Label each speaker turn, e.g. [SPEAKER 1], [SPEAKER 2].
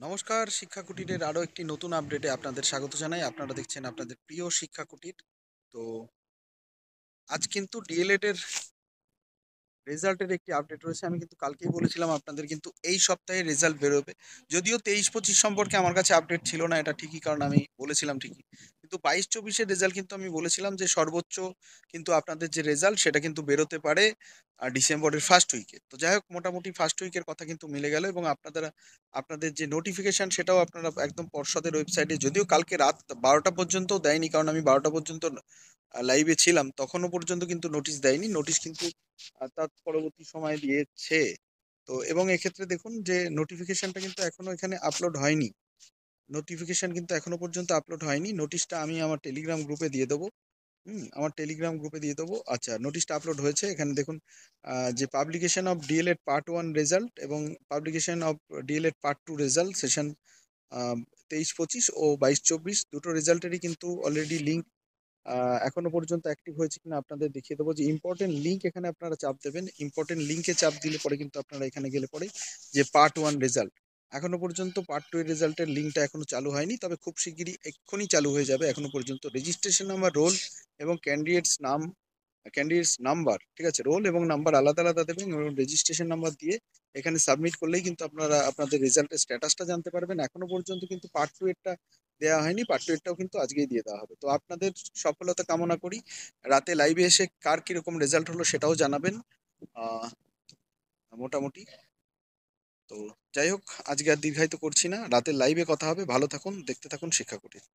[SPEAKER 1] নমস্কার, শিক্ষা কুটিরের আরো একটি নতুন আপডেটে আপনাদের স্বাগত জানাই। আপনারা দেখছেন আপনাদের প্রিয় শিক্ষা কুটির। তো আজ কিন্তু ডিএলএড এর রেজাল্টের একটি আপডেট রয়েছে। আমি কিন্তু কালকেই বলেছিলাম আপনাদের কিন্তু এই সপ্তাহে রেজাল্ট বেরোবে। যদিও 23-25 সম্পর্কে আমার কাছে আপডেট ছিল না, এটা ঠিকই, কারণ আমি বলেছিলাম ঠিকই, কিন্তু 22-24-এর রেজাল্ট কিন্তু আমি বলেছিলাম যে সর্বোচ্চ কিন্তু আপনাদের যে রেজাল্ট সেটা কিন্তু বেরোতে পারে ডিসেম্বরের ফার্স্ট উইকে। তো যাই হোক, মোটামুটি ফার্স্ট উইকের কথা কিন্তু মিলে গেল, এবং আপনাদের যে নোটিফিকেশন সেটাও আপনারা একদম পর্ষদের ওয়েবসাইটে, যদিও কালকে রাত 12টা পর্যন্ত দেয়নি, কারণ আমি 12টা পর্যন্ত লাইভে ছিলাম, তখনও পর্যন্ত কিন্তু নোটিশ দেয়নি। নোটিশ কিন্তু তার পরবর্তী সময় দিয়েছে। তো এবং এক্ষেত্রে দেখুন যে নোটিফিকেশনটা কিন্তু এখনো এখানে আপলোড হয়নি। নোটিফিকেশন কিন্তু এখনো পর্যন্ত আপলোড হয়নি। নোটিশটা আমি আমার টেলিগ্রাম গ্রুপে দিয়ে দেবো। আমার টেলিগ্রাম গ্রুপে দিয়ে দেবো। আচ্ছা, নোটিশটা আপলোড হয়েছে। এখানে দেখুন যে publication of D El Ed part 1 result এবং publication of D El Ed part 2 result session 23-25 ও 22-24 দুটো রেজাল্টেরই কিন্তু অলরেডি লিঙ্ক এখনো পর্যন্ত অ্যাক্টিভ হয়েছে কিনা আপনাদের দেখিয়ে দেবো। যে ইম্পর্টেন্ট লিঙ্ক এখানে আপনারা চাপ দেবেন, ইম্পর্টেন্ট লিঙ্কে চাপ দিলে পরে কিন্তু আপনারা এখানে গেলে পরে যে পার্ট 1 রেজাল্ট, এখনো পর্যন্ত পার্ট 2 এর রেজাল্টের লিঙ্কটা এখনো চালু হয়নি, তবে খুব শিগগিরই এক্ষুনি চালু হয়ে যাবে। এখনো পর্যন্ত রেজিস্ট্রেশন নাম্বার, রোল এবং ক্যান্ডিডেটস নাম্বার, ঠিক আছে, রোল এবং নাম্বার আলাদা আলাদা দেবেন, এবং রেজিস্ট্রেশন নাম্বার দিয়ে এখানে সাবমিট করলেই কিন্তু আপনারা আপনাদের রেজাল্টের স্ট্যাটাসটা জানতে পারবেন। এখনো পর্যন্ত কিন্তু পার্ট 2 এরটা দেওয়া হয়নি, পার্ট 2 এরটাও কিন্তু আজকেই দিয়ে দেওয়া হবে। তো আপনাদের সফলতা কামনা করি। রাতে লাইভে এসে কার কিরকম রেজাল্ট হলো সেটাও জানাবেন। আহ মোটামুটি তো যাই হোক, আজকে আর দীর্ঘায়িত করছি না, রাতে লাইভে কথা হবে। ভালো থাকুন, দেখতে থাকুন শিক্ষা কুটির।